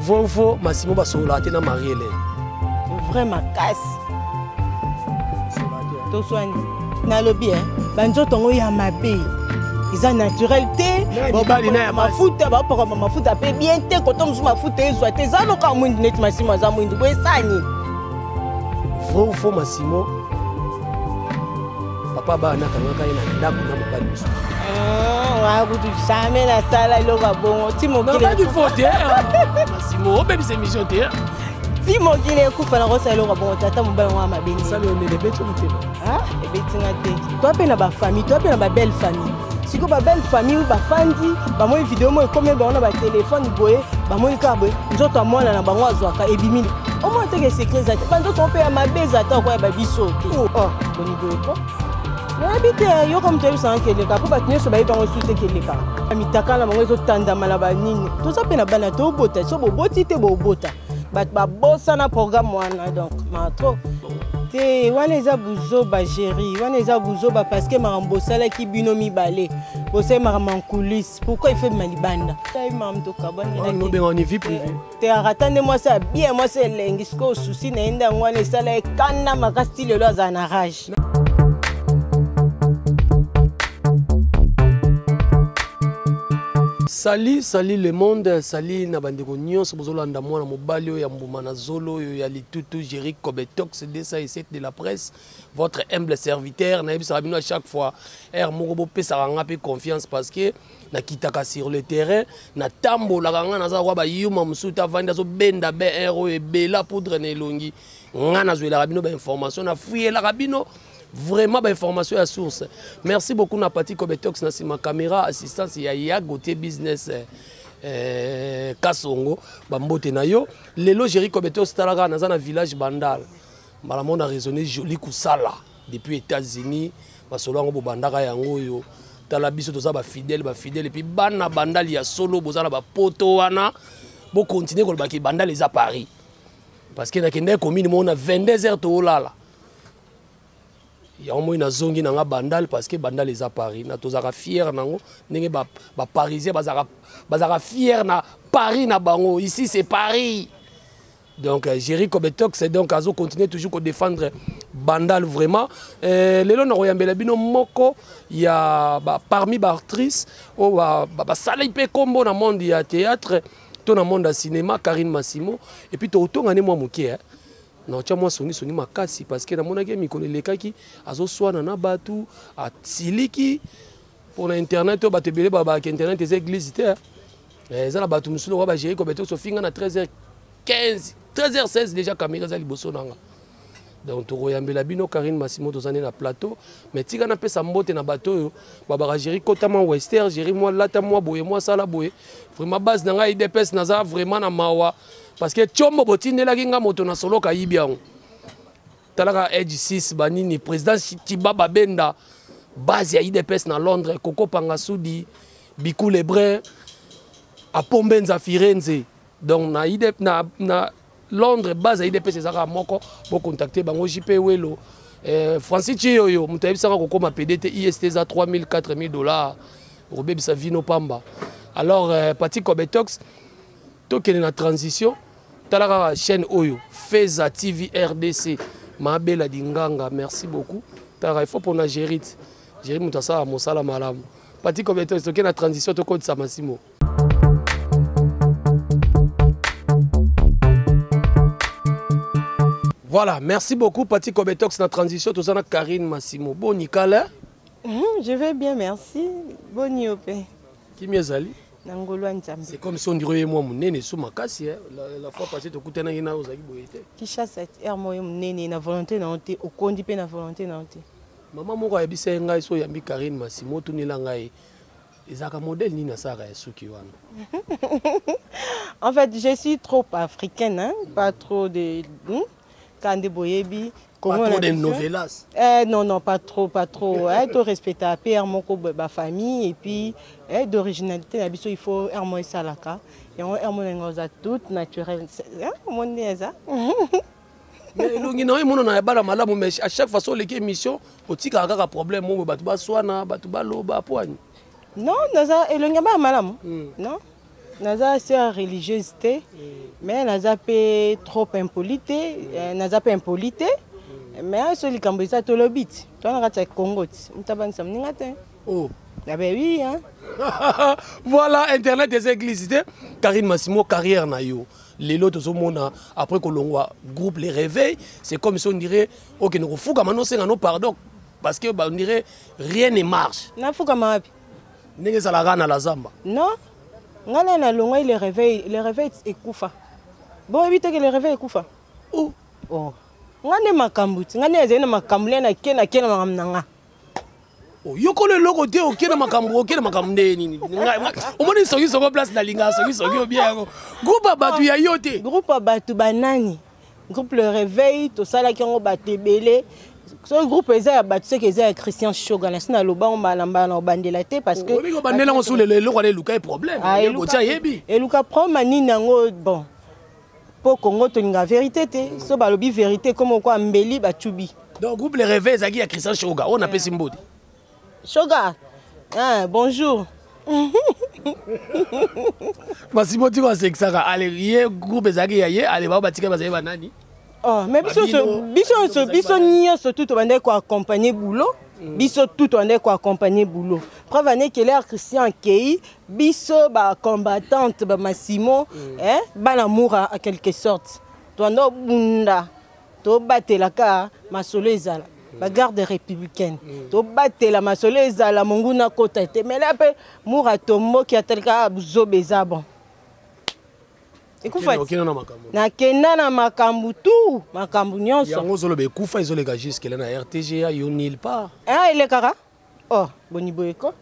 Vofo Massimo basola te na Marie-Hélène. Vraiment casse. To soigne. Na lobby hein. Banjo tongo ya mabe. Ils naturel te. Mafuta ba pour mafuta pe bien te quand on mafuta ezwa te za loka mwindi net Massimo za mwindi bo esani. Vofo Massimo. Papa ba na kanga na ndako na mobali. Jamais la salle il aura bon. Timo qui pas du faute Massimo, même c'est mission te. Timo qui est coupe la rosa il aura bon. Tata mon belle ma béni. Ça le les bêtes on te. Ah, les bêtes ngate. Toi pe na ba famille, toi pe na ba belle famille. Si ko ba belle famille ba fandi, ba moi vidéo moi comme ba on ba téléphone boye, ba moi ka boye. Nzoto mwana na bango azwaka ebimini. Au moins te que secret za. Ba nzoto pe ya mabeza ta ko ya ba biso. Oh, boni boye ko. Habite yo comme tu es sans que les cas pour bâtir ce bail dans le sous que les cas amitaka la mango tanda malaba nini tout ça pena bana to bota so boti te bota ba bossa na programme wana donc ma trop te wana eza buzo ba géri wana eza buzo ba parce que marambo sala ki binomi balé bosse marambo coulisses pourquoi il fait malibanda tay mam to kabani na no be en vie privée te ratande moi ça bien moi c'est lengisco souci na enda wana sala kana makasti le lo za na rage. Sali le monde, sali na bandeko nyonso bozolanda mwana mobali oyo ya mbuma na zolo oyo ya litutu Jerry Kobetox de la presse, votre humble serviteur na yebisa bino à chaque fois moko bo pesa nga pe confiance parce que na kitaka sur le terrain na tambola nga na za kwa ba yuma musuta vanda zo benda be oyo ebela poudre na elongi nga na zwela bino ba information na fuyela bino. Vraiment bah, information à source. Merci beaucoup na Pati Kobetox na ma caméra assistance ya Goté business Kasongo bambote na yo lelo Jerry Kobetox talaga na za village Bandal. Malamon a raisonné joli kusala depuis États-Unis basolo ngo bandaka yango yo tala biso to za ba fidèle et puis bana Bandal ya solo bozala ba poto wana bo continuer ko ba ki Bandal les à Paris parce que na kende commune mo na 22h to lala. Il y a au moins une zone qui n'a Bandal parce que Bandal les a Paris. Na tozaka fier nango ndenge ba parisien bazaka fier na Paris na bango. Ici c'est Paris. Donc Jerry Kobetox c'est donc azo continuer toujours à défendre Bandal vraiment. Lelo na royambela bino moko il y a parmi ba actrices o ba sala ipe combo na monde ya théâtre, to na monde ya cinéma Karine Massimo et puis to tongane moi moké non tu moi soni makasi parce que na mona ke mikolo lekaki azo swana na batu atiliki pour internet to batebele ba internet des églises te za na batu musulo ba Jerry Kobetox so finga na 13h15 13h16 déjà caméra za liboso nanga donc to royambela bino Karine Massimo to zane na plateau mais tika na pesa mbote na bato yo ba Jerry kotama western Jerry moi lata moi boye moi sala boye vraiment base na ngai IDPS na za vraiment na mawa parce que Tchombo botindela kinga moto na solo ka yibiango talaka edge 6 banini président Tiba Babenda base ya IDPS na Londres Koko Pangasudi Bikou Lebrun a Pombenza Firenze donc na IDP na Londres base ya IDPS ezaka moko bo contacter bango JP Welo Francis Chioyo mutayebisaka kokoma PDT IST za 3000 4000 dollars robebisa vino pamba alors Pati Kobetox tokene na transition talaka chaîne Oyo Feza TV RDC Mabela Dinganga merci beaucoup talaka il faut pour na Jerry mutasa mosala malamu Pati Kobetox tokene na transition to kodisa Massimo. Voilà, merci beaucoup Pati Kobetox na transition to sana Karine Massimo. Bon Nicolas. Je vais bien merci. Bon Niopé. Qui miezali? C'est comme si on dirait moi mon nene sous ma casse la fois passée to kutana ina ozaki boyete. Qui chasse cette air moi mon nene na volonté na onté au kondi pe na volonté na onté. Maman moko ayebisa ngai so yambi Karine Massimo tunila ngai. Ezaka modèle ni na sara ya suki wana. En fait, je suis trop africaine hein, pas trop de Kande Boyebi. Pas trop de novelas. Non, pas trop. Tout respecter à père, mon famille et puis d'originalité. Il faut un salaka. Et on est tout naturel. Mon nez ça. Mais l'on a un bala malamu mais à chaque fois sur les émissions, au tika un problème, on va soigner, on va poigne. Non, ça et l'on a pas malamu. Non. naza sœur religieuse te mais naza pe trop impolite naza pe impolite mais so likambo eza tolobi ti twana kati ya Congo ti mutabanisa mninga te oh ah ben oui hein. Voilà internet des églises Karine Massimo carrière na yo lelo tozomona après kolongwa groupe les réveils c'est comme si on dirait OK nous fuka mano senga no pardon parce que on dirait rien ne marche na fuka mapi ndenge salaka na la zamba non ngala na longwa les réveils ekufa bon éviter que les réveils ekufa oh oh ngane makambuti ngane ezena makamule na kena makamnanga oh yokolo loko te okena makambo nini omoni soki soko place na linga soki obia groupe batu ya yote groupe batu banani groupe le réveil to sala ki ngo batebele so groupe eza ya batu c'est que eza Christian Shoga na sina loba ombalamba na bandela te parce que obi ko bandela ngo sule le ko le luka e problème ko tia yebi et luka prend manini ngo bon pour Congo to linga vérité te so balobi vérité comme quoi mbeli bachubi donc groupe les réveils zaki ya Christian Shoga on appelle Simbodi Shoga, ah, bonjour. Massimo tu vas sexaka allez hier groupe zaki ya ye allez ba batika bazaye banani oh mais biso nyonso tout bande ko accompagner boulot biso tout bande ko accompagner boulot preuve ane que l'air Christian Kei biso ba combattante ba Massimo ba l'amour à quelque sorte to ndo bunda to batelaka masolo ezala la garde républicaine to batela masolo ezala monguna kota te mais là pe muratombo qui a tel cas zobeza bon ekufa na kenda na makambu tu makambu nyonso yango zolobe ekufa izolega jusque là na RTGA yo nil part ah il est kara oh boni boyeko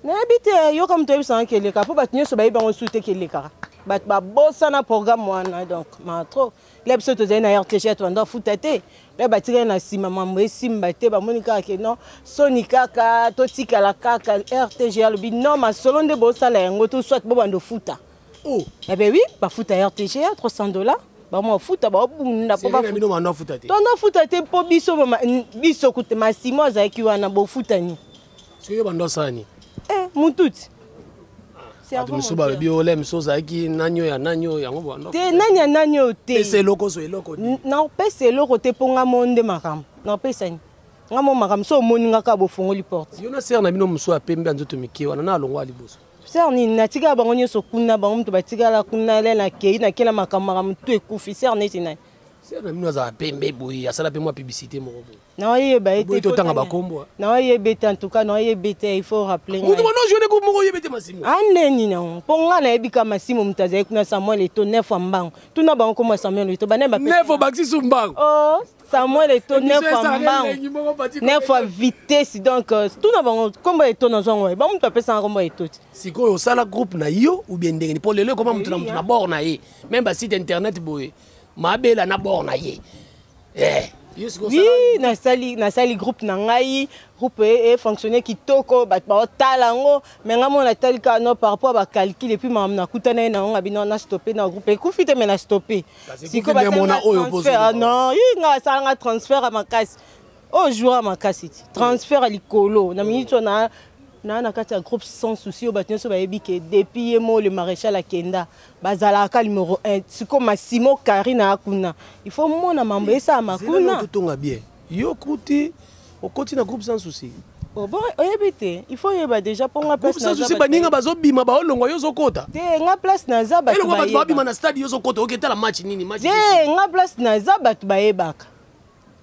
na habite yo comme tu sais que le capo bat nyonso ba ibango souté que le kara bat ba bossa na programme wana donc ma trop l'ebso to zena RTGA to ndo futete le batire na sima mambo esimba te ba monika ke non sonika ka to tikala kaka RTGA le non ma solo nde bossa la yango to soit bo bando futa oh eh ben oui ba futa RTGA $300 ba mo futa ba bunda po ba futa te to ndo futa te po biso kute Massimo za ki wana bo futa ni sio bando sani mututi Musuba biole msoza ki nanyo yango bando te nanya nanyo te c'est loko so eloko non pese loko te ponga monde makam non pese ni ngamo makam so moninga ka bo fongoli porte yona ser na bino mso apembe nzoto miki wana na longwa liboso ser ni natika bango nyoso kuna bango mtu batika la kuna le na kei na kela makam makam tu ekufi ser ne tinai ser na bino za pembe boyi asala pe moi publicité moko boyi na yeba ete to tanga bakombo na yeba en tout cas na yeba il faut rappeler mutu bano jone ko moko yebete Massimo aneni na ponga na yebika Massimo mutaza kuna Samuel Eto neuf mbango tuna bango ko Samuel Eto bane ba neuf baxi sumbango oh Samuel Eto neuf mbango neuf vitesse donc tuna bango kombo Eto na zongo ba mutu apesa kombo Eto sikoyo sala groupe na yo ou bien ndenge pour lelo comment mutu na bord na ye même ba site internet boye mabela na bord na ye oui na sali groupe na ngai groupe et fonctionner kitoko bat ba talango mais ngamo na talika no par rapport ba calcul et puis mam na kutana na nga bino na stopper na groupe ekufite mais na stopper siko ba mona oyo transfert non nga sala transfert à makasi au jour à makasi transfert à likolo na minute na kati ya groupe sans souci au batien so ba yebike depuis mo le maréchal akenda bazala ka numéro 1 siko Massimo Karina akuna il faut mona mambo esa makuna tonga bien yo kuti au continue groupe sans souci oh bon oyebite il faut yeba déjà pour nga place na souci baninga bazobima ba olongwa yo zokota te nga place na za ba ba bima na stade yo zokota oketa la match nini match nga place na za ba bayebaka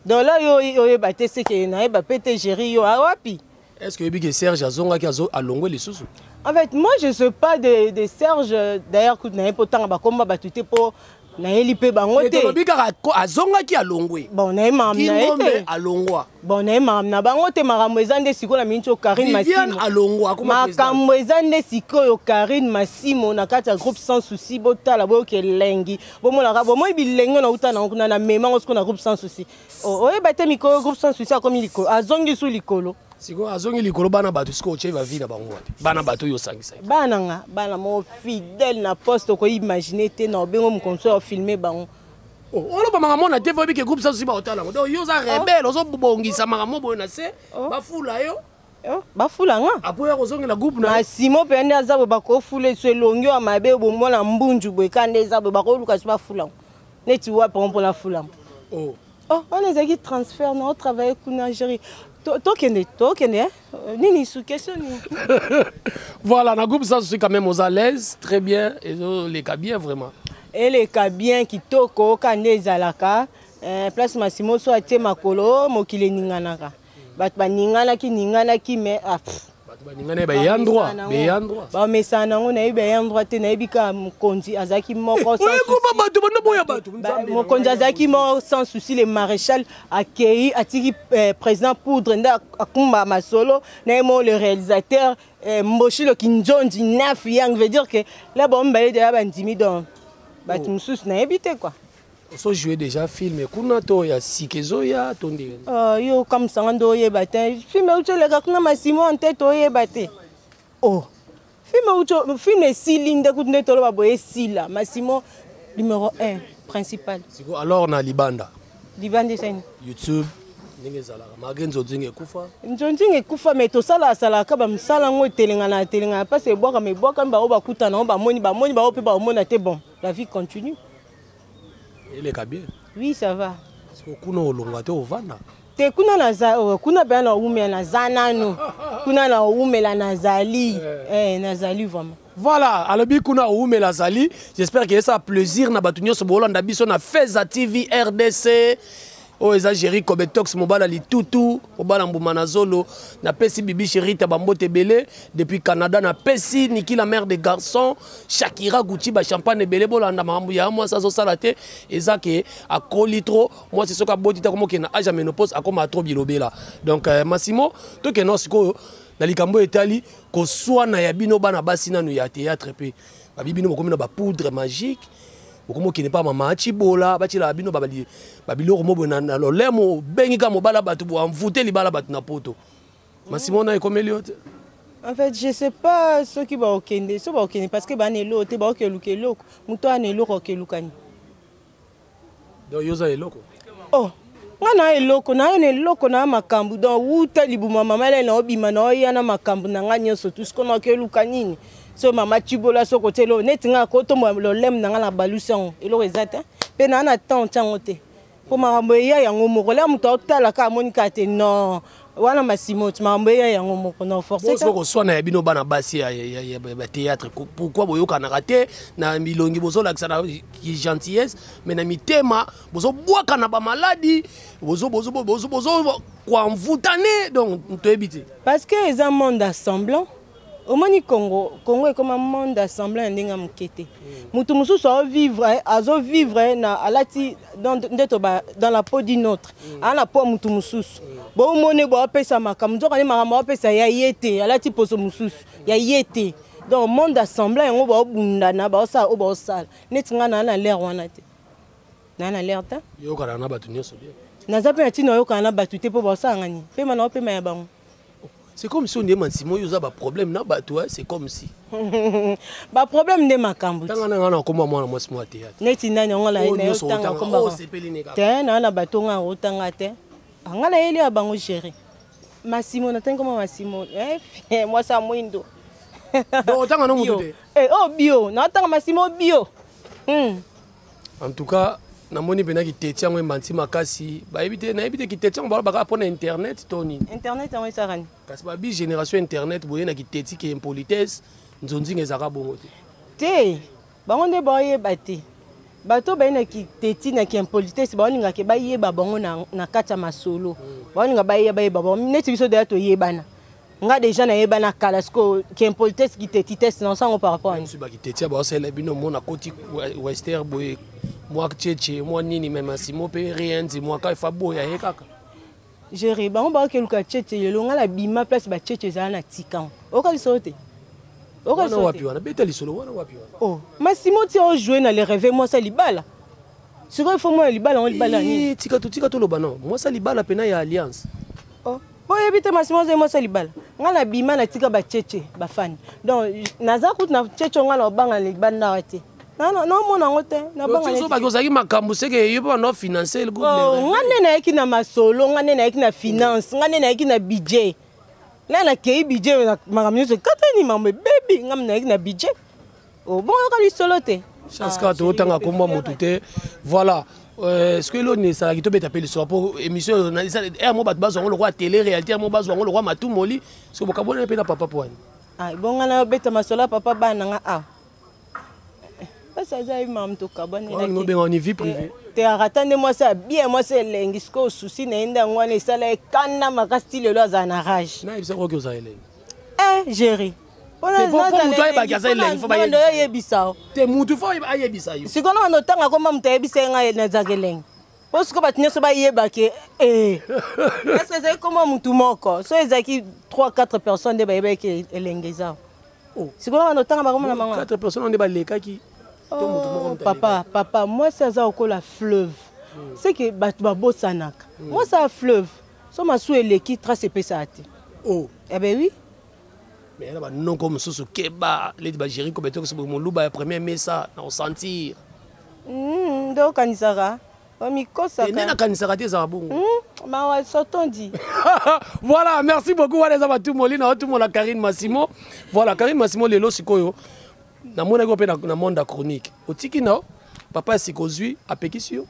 donc là yo oyebate c'est que na yeba pété géri yo awapi. Est-ce que Serge Azonga qui a longé les sous? En fait, moi je ne sais pas de Serge. D'ailleurs, quand on a pas tant combat battu pour naelipe bangote. Azonga qui a longé. Bon, na mamna a longwa. Bon, na mamna bangote makambo ezande siko na mincho Karine Massimo. Viviane a longwa kuma makambo ezande siko yo Karine Massimo na kati ya groupe sans souci botala boyo ke lengi. Bomona ka bomo bilengo na uta na mema ngo na groupe sans souci. Oh, bate miko groupe sans souci comme likolo. Azongi sou likolo. Siko azongi likolo bana batu siko cheva vina bango bana batu yo sangisa bana nga bana mo fidèle na poste ko imaginer te na bengo mo concert filmer bango olo ba mama mona te vobi ke groupe ça aussi ba otala donc yo za rebelle ozo bongisa mama mo boyo na se ba fula yo bafula nga après ozongi na groupe na Massimo pende azabo bakofula so elongi wa mabe bomona mbunju boye kande ezabo bakoluka so bafula neti wa pompo la fula oh on les a qui transfert on travaille kuna Algérie tokende nini sous question voilà na groupe ça je suis quand même aux à l'aise très bien et les cas bien vraiment et les cas bien kitoko kande ezalaka place Massimo so atie makolo mokile ninganaka bat baningana ki mais baningana ba yandroit ba mesana ngo na ibe yandroit te na ibika mkonzi azaki moko mokonzi azaki mo sans souci le maréchal accueilli atiki président Poudre nda akumba masolo na mo le réalisateur Mboshilo Kinjonji naf yang veut dire que là bon ba de bandimi donc bat musus na ebité quoi. So joué déjà film kuna to ya sikezo ya tonde yo comme ça ndo yebate film ucho le kakuna Massimo en tête oyebate film silinde kunde tolo baboye sila Massimo numéro 1 principal alors na libanda sen YouTube ndenge zala magenzo zinge kufa njonjinge kufa mais to sala ka ba msala ngo telenga parce que boka me boka ba bakuta na ba moni ba pe ba mona te bon la vie continue. Il est bien. Oui, ça va. Parce que kuna olongwa te ovanda. Te kuna na kuna ba na ume na zanano. Kuna na ume la nazali. Nazali vraiment. Voilà, alobi kuna ume la zali. J'espère que ça plaisir na batunyo so bolanda biso na Feza TV RDC. Oh eza Jerry Kobetox mobala li tutu mobala mbuma na zolo na pesi bibi chéri tabambote belé depuis Canada na pesi Niki la mère des garçons Shakira Gucci ba champagne belé bolanda mambu ya moi ça so salate eza ke akoli trop moi c'est ce ka boti ta komo ke na âge ménopause akoma trop bilobela donc Massimo to ke no siko na likambo etali ko swana ya bino bana basi nanu ya théâtre pe ba bibino bokomi na ba poudre magique beaucoup qui n'est pas maman chibola bati la bino babilo mo bona na lolemo bengi ka mobala batu bo envoûter libala batu na poto Massimo na ekomeliot en fait je sais pas ce qui va okende so ba okende parce que ba nelo te ba okeluke loko muto anelo okelukani do yoza eloko ngana eloko na makambu donc wuta libuma mama le na obima na oyana makambu na nganya so tout ce qu'on okelukani so mama chibola so kotelo netinga ko to mo lolem na ngala balusan elo ezata pe na na temps tango te po makambo ya yango moko la muto otala ka monika te non wana Massimo makambo ya yango moko non forcément so ko swana ya bino bana basi ya théâtre pourquoi boyoka na raté na milongi bozo la na gentillesse mais na mitema bozo bwaka na ba maladie bozo kwa mvutane donc to éviter parce que les monde assemblant au moni Congo est comme un monde assemblant ndinga mukete mutu mususu vivre na alati dans la peau d'une autre ana peau mutu mususu bo mone bo apesa makambo nzoka ni makambo apesa ya yete alati poso mususu ya yete donc monde assemblant ngo ba bundana ba osala netinga na l'air wana te na l'air ta yo kana na batu nyoso bien na zape na tino yo kana batu te po ba osanga ni pe mana opema ya bango. C'est comme si on est Massimo, il y a un problème, c'est comme si. Ba problème de makambo. Tanga na ngana koma mwana Massimo a théâtre. Neti nani ngala ina tanga komba. Te na bato nga otanga te. Ngala eli abango gérer. Massimo na tanga koma Massimo. Moi ça mwindo. Donc tanga no mutu te. Bio, na tanga Massimo bio. En tout cas, na moni bena ki tetia ngo manti makasi ba ebite na ebite ki tetia ngo ba pona internet toni internet en sarani kasi ba bi génération internet boye na ki teti ki impolitesse nzonzi ngezaka bongo te bango nde boye bate bato ba na ki teti na ki impolitesse ba ninga ke ba yeba bango na kata masolo ba ninga ba yeba ba neti biso de to yebana nga déjà na yebana kala sko ki impolitesse ki teti test non sango par rapport à ba ki tetia ba sele bino mona koti western boye moi tchétché moi nini même Massimo pe rien dit moi ka fa boya he kaka gérer ba on ba ke luka tchétché le longa la bima place ba tchétché za na tikan o ka lisote o ka wapi wana betali solo wana wapi wana Massimo ti o jouer na les rêves moi ça libala c'est quoi il faut moi libala on libala ni tika to lo bana moi ça libala pena ya alliance bon ebite Massimo za moi ça libala ngala bima na tika ba tchétché ba fan donc naza kut na tchétché ngala obanga libanda wate non mon angote na banga so ba ko zaki makambo seke yo pa no financer le groupe ngane na yaki na masolo ngane na yaki na finance ngane na yaki na budget là na kei budget makambo nyonso katani mambo baby ngam na budget oh bon okali solo te chance ka to tanga komba motu te voilà ce que l'on est ça qui te bête appeler sur pour émission na ça mo bat bazo ngolo kwa télé réalité mo bazo ngolo kwa matumoli so bokabona pe na papa poani ah bon ngana beta masola papa bana nga ah ça ça il m'a tout kabane là on bien en vie privée te aratande moi ça bien moi c'est lengisco souci na enda ngwana ça la kana makasti le loza na rage na ibisa ko za ele gérer pour mutu ayebakasa elengi fo bayebisa te mutu fo ayebisa yo sikono anotanga koma mutu ayebisa nga nazaka elengi po siko bato nyonso bayebake est-ce que ezali koma mutu moko so ezalaki 3-4 personnes nde bayebaki elengi eza sikono anotanga bakoma na bango 4 personnes nde balekaki papa moi ça aza okola fleuve c'est que bato babosanaka moi ça fleuve so masu eleki trace epesaka te eh ben oui mais là non comme soso keba les ba gérer comme to so mo luba premier messa na sentir ndo kanisaka ba mikosa ka na kanisaka te za bongo ma wa sotondi voilà merci beaucoup wale za batu molina tout mon la Karine Massimo voilà Karine Massimo lelo sikoyo na mona ko pe na monde chronique otiki na papa sikozui apekisi yo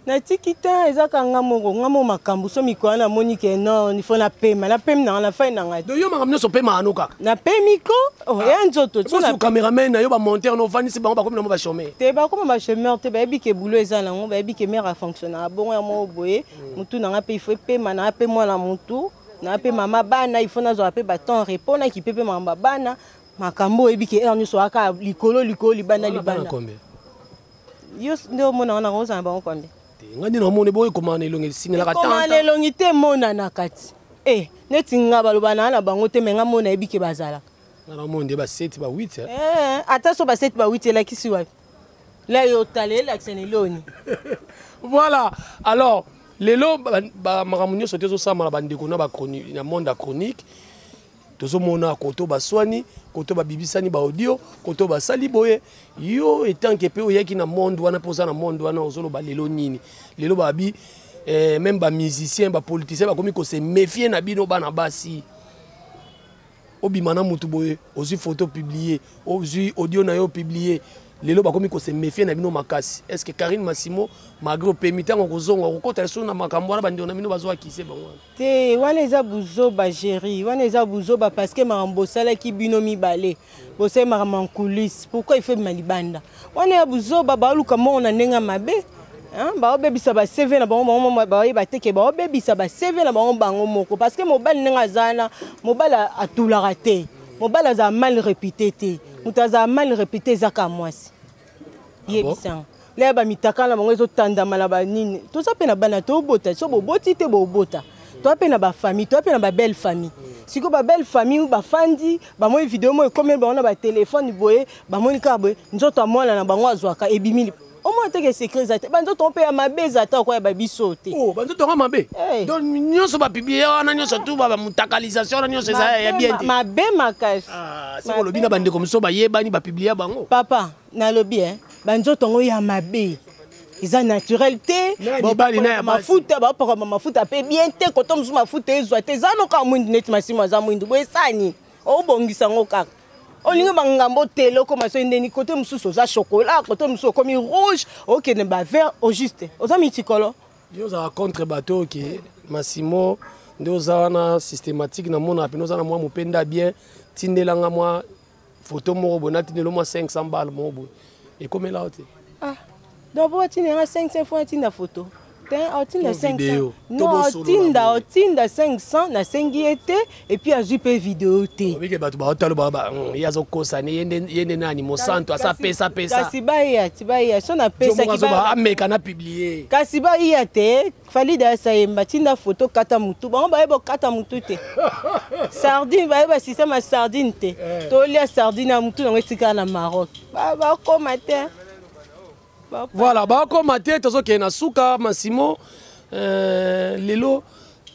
na tikita ezaka ngamo makambu so mikwa na monike non il faut na pema na fa na ngai do yo makambu so pema anoka na pemiko ya nzoto tu na cameraman na yo ba monteur no vani si bango ba comme na mo ba chômer te ba comme ba chômeur te ba ebi ke boulot eza na ngo ba ebi ke mère a fonctionner bon ya mo boye mutu na ngape il faut pema na pe moi na mutu na pe mama bana il faut na zo pe ba temps répondre qui pepe mama bana makambo ebi ke ernu so aka likolo libana combien yo ndo mona na roza ba combien ngani na mone boye komana elongi sinela ka tanta komana elongi te mona na kati neti nga baloba na bango te menga mona ebike bazala na monde ba 7 ba 8 ata so ba 7 ba 8 la kisi wapi la yo talela kisene loni voilà alors lelo ba maramunyo sote zo sama na bandeko na ba chronique na monde chronique tozo mona koto baswani koto babibisani ba audio koto basali boye yo etant que pe oyaki na monde wana poza na monde wana ozolo ba lelo nini lelo babi même ba musicien ba politicien ba komi ko se méfier na bino bana basi obimana mutu boye ozi photo publier ozi audio na yo publier lelo ba komi ko se méfier na bino makasi est-ce que Karine Massimo magro permitant ko zonga ko kota so na makambo wana bandi na bino bazwa kise bango te wana eza buzo ba géri wana eza buzo ba parce que marambo sala ki bino mibale bose marambo coulisses pourquoi il fait malibanda wana ya buzo ba luka mo na nenga mabe ba obebisa ba CV na bango ba ba teke ba obebisa ba CV na bango moko parce que mobali nenga zana mobali atula raté mobali za mal répété te mutaza mal répété zaka mwasi yebisang le ba mitaka na bango ezotanda mala ba nini to sa pe na bana to bota so boboti te bobota to pe na ba famille to pe na ba belle famille siko ba belle famille ba fandi ba mo vidéo mo combien ba on a ba téléphone boye ba monika boye nzoto amona na bango azwaka ebimili au moins te que sécurité ba nzoto pe ya mabeza ta kwa ba bisote ba nzoto nga mabe donc nyonso ba publier wana nyonso tu ba mutakalisation na nyonso za ya bien te mabe makashi siko lobina bande comme so ba yebani ba publier bango papa na lobi banzoto ngo ya mabe eza naturel te mafuta bapaka mafuta pe bien te koto musu mafuta ezwa te eza no ka mwindu neti Massimo aza mwindu boye sani obongisa ngo kaka olinga bangambo telo ko maso ndeni kote mususu oza chocolat kote mususu komi rouge okene ba vert au juste oza mitikolo yo za contre bateau que Massimo ndo za wana systématique na mona pe no za na mwa mupenda bien tindelanga mwa photo moko bona tindelo mwa 500 balles mo et comme là donc pour tinga 500 fois tinda photo Otinda 500. Non, otinda 500 na sengi ete et puis azupe vidéo te. Oui que batu ba otalo ba yazo kosa ne yende nani mo santo asa pesa. Kasi ba ya so na pesa ki ba ameka na publier. Kasi ba ya te fali da sa yemba tinda photo kata mutu. Ba ba ebo kata mutu te. Sardine ba eba système sardine te. To lia sardine na mutu na etika na Maroc. Ba koma te. Voilà, bah comme maté tozo kena suka Massimo lelo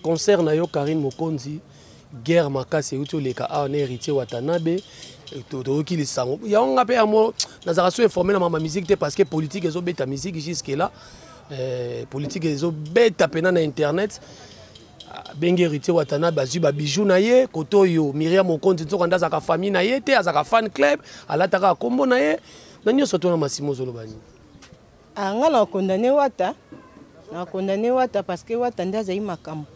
concert na yo Karine Mokonzi guerre makasi uto leka a on héritier Watanabe to ki le sango ya on ngape amo nazara so informé na ma musique te parce que politique ezo beta musique jusque là politique ezo beta pena na internet bengi héritier watana bazui ba bijou na ye koto yo Myriam Mokonzi nzoko ndaza ka famille na ye te azaka fan club alataka kombo na ye na nyoso to na Massimo Zolobani nga na condamné wata parce que wata ndaza yi makambo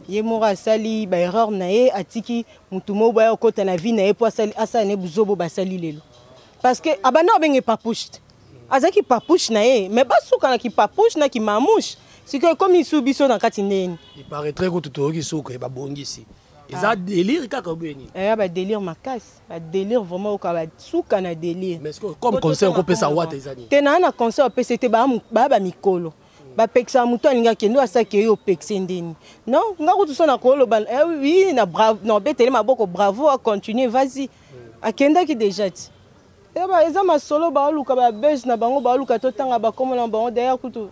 ye mora asali ba erreur na ye atiki mutu mo boya okota na vie na ye po asali ne buzobo basali lelo parce que abana benge papouche azaki papouche na ye mais basuka na ki papouche na ki mamouche c'est que comme isu biso na kati ndeni il paraîtrait que tout oki suka e babongisi eza délire kaka beni ba délire makasi ba délire vraiment au ba suka na délire mais comme conseil ko pesa wata ezani tena na conseil pesa te ba mikolo ba peksa mutu alinga kendo asaki yo pekse ndeni non nga ko tusona ko lo oui na bravo non betele maboko bravo à continuer vas-y akenda ki déjà ti eza masolo baoluka babese na bango baoluka totanga bakoma na bango d'ailleurs kutu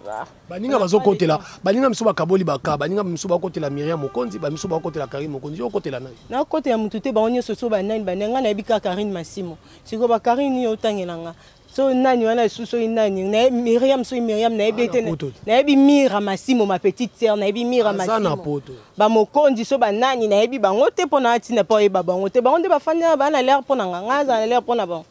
baninga bazokotela baninga miso bakaboli baka baninga miso bakotela Myriam Mokonzi bamiso bakotela Karine Mokonzi yo kotela nani na kote ya mutu te bango nyonso so banani banenga na yebika Karine Massimo siko ba Karine yo tangelanga so nani wana suso nani na Myriam so Myriam na yebite na yebi Mira Massimo ma petite sœur na yebi Mira Massimo ba Mokonzi so banani na yebi bango te pona atina po yeba bango te bango nde bafanya bana l'air pona nganga za na l'air pona bango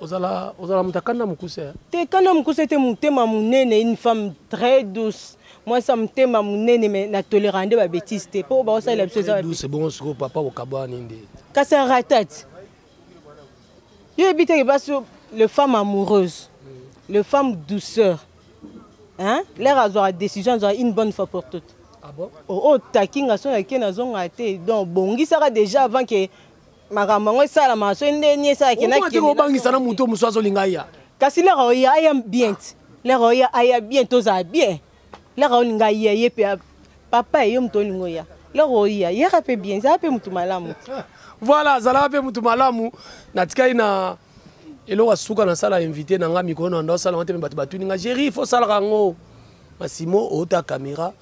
Ozala mutakana mukuse. Te kana mukuse te mutema munene une femme très douce. Moi ça mutema munene mais na tolérande ba bêtise te. Po ba ça la chose douce bon siko papa au kabani ndé. Kasa ratate. Yo habite que parce le femme amoureuse, le femme douceur. Hein? L'air avoir décision avoir une bonne fois pour toutes. Ah bon? Oh takinga so na kena zonga te. Donc bongi sera déjà avant que makambo sala maso ndeni sala kena ko bangisa na muto muswazo lingaya kasi le roya aya bien le roya aya bien toza bien le roya lingaya ye pe papa yo mto lingoya le roya ye rape bien za pe mutu malamu voilà zala pe mutu malamu natika ina elo wasuka na sala invité na nga mikono ndo sala wote mbatu batu ninga géri faut sala rango Massimo ota caméra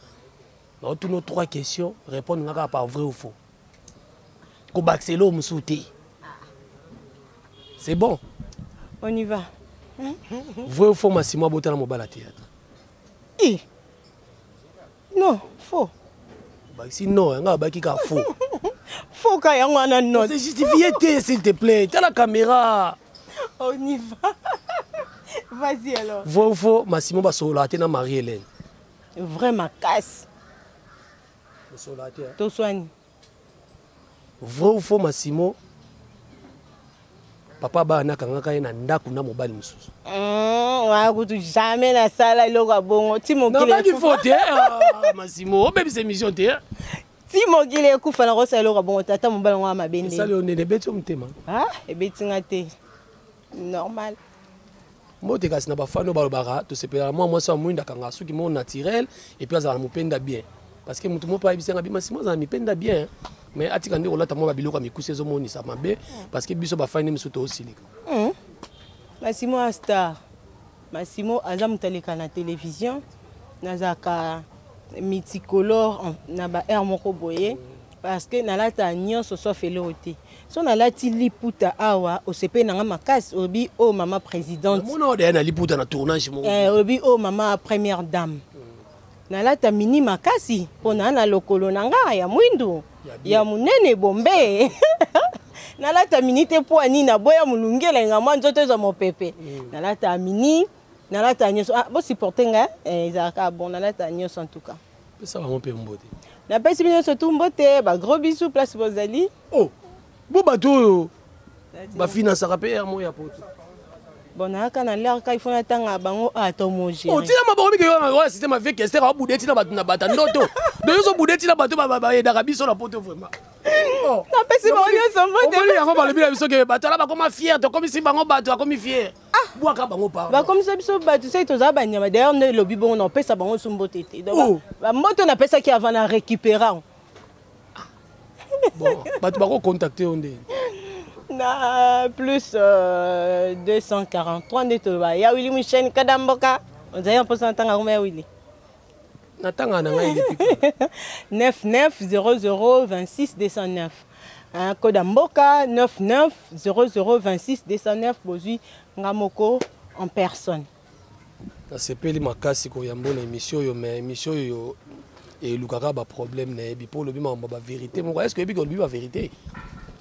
na otuno 3 questions répondre nga par vrai ou faux. C'est bon. On y va. Vrai ou faux Massimo a boté dans mon théâtre? Non, faux. Si non, on va faux. Faux quand il y a un non. C'est justifié, s'il te plaît. T'as la caméra. On y va. Vas-y alors. Vrai ou faux Massimo va solater dans Marie-Hélène? Vrai ma casse. Solater. To soigne. Vrai ou faux Massimo papa ba na kangaka na ndaku na mobali mususu wa kutu jamais na sala iloko bongo ti mokile non pas du faute Massimo obebi c'est mission te ti mokile kufa na rosa iloko bongo tata mobali ngwa mabende sala on ne beto mutema ebetinga te normal mote kasi na bafano balobaka to sepela moi ça mwinda kanga suki mo naturel et puis azala mupenda bien parce que mutu mo pa bisenga bi Massimo azala mipenda bien. Mais atika ndi olata mwa biloko mikuse zo moni sa mabe parce que biso ba fine misuto osilika. Massimo a star. Massimo azam teleka na télévision nazaka multicolore na ba air moko boye parce que nalata nyonso so fele oté. So nalati liputa awa osepe nanga makasi obi o mama présidente. Mona ode na liputa na tournage mo. Obi o mama première dame. Nalata mini makasi pona na lokolo nanga ya mwindu. Ya munene bombe nalata minite po ani na boya mulungela ngama nzoto za mopepe nalata mini nalata nyoso bo supporter nga ezaka bon nalata nyoso en tout cas ça va mon pe mbote na pesi nyoso tout mbote ba gros bisous place Bozali oh bo bato ba finance rapper mo ya poto bon aka na l'air ka ifona tanga bango atomoje oh tina maboko bike yo na système avec Esther a boudeti na bato na batandoto de yo so boudeti na bato ba edaka biso na poto vraiment oh na pesi bango nyoso mbote o moni yango ba lebi na biso ke bato ala ba koma fier to comme si bango bato akomi fier bwaka bango pa ba comme ça biso bato sai to za banyama d'ailleurs ne lobi bongo na pesa bango so mbote te donc ba moto na pesa ki avant na récupérer bon bato bako contacter onde na plus 243 ndetoloba ya Willy Michel Kadamboka on dirait un peu s'entendre à Willy natanga na ngai 990026 209 Kodamboka 990026 bozui ngamoko en personne na sepeli makasi ko yambo na émission yo mais émission yo et lukaka ba problème na yebi pour le bima ba vérité mon est-ce que yebi ko le bima vérité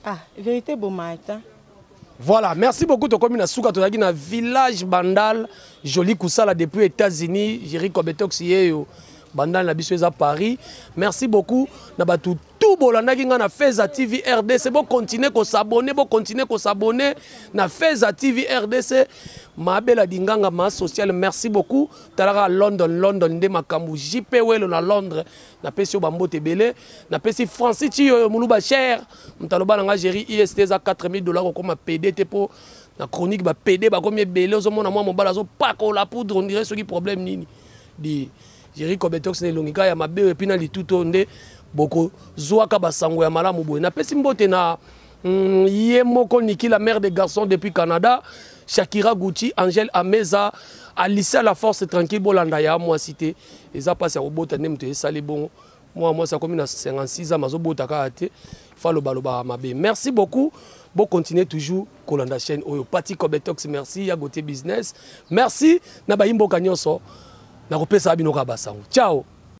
ah vérité bon matin. Voilà, merci beaucoup to komi na suka to na village Bandal joli kusala depuis États-Unis Jerry Kobetox yeyo Bandal na biso à Paris. Merci beaucoup na batu tout bolanda ki nga na Feza TV RDC bo continuer ko s'abonner na Feza TV RDC ma bela dinganga ma social. Merci beaucoup talara London nde makambu JP Welo na Londres na pesi bambote belé na pesi Francis Chiyo muluba cher mtaloba nga Jerry IST za $4000 ko ma PD te po na chronique ba PD ba combien belé ozomona moi mobala zo pas ko la poudre on dirait ce qui problème nini di Jerry Kobetox ne longika ya mabe et puis na lituto nde boko zwaka basango ya malamu boye na pesi mbote na ye moko Niki la mère des garçons depuis Canada Shakira Gucci Angèle Ameza Alicia la force tranquille bolanda ya moi cité eza passe au bota nem te sali bon moi ça comme na 56 ans mazo bota ka ate fa lo baloba mabe. Merci beaucoup bon continuer toujours kolanda chaîne oyo Pati Kobetox merci ya gote business merci na ba imboka nyonso na kopesa bino ka basango ciao.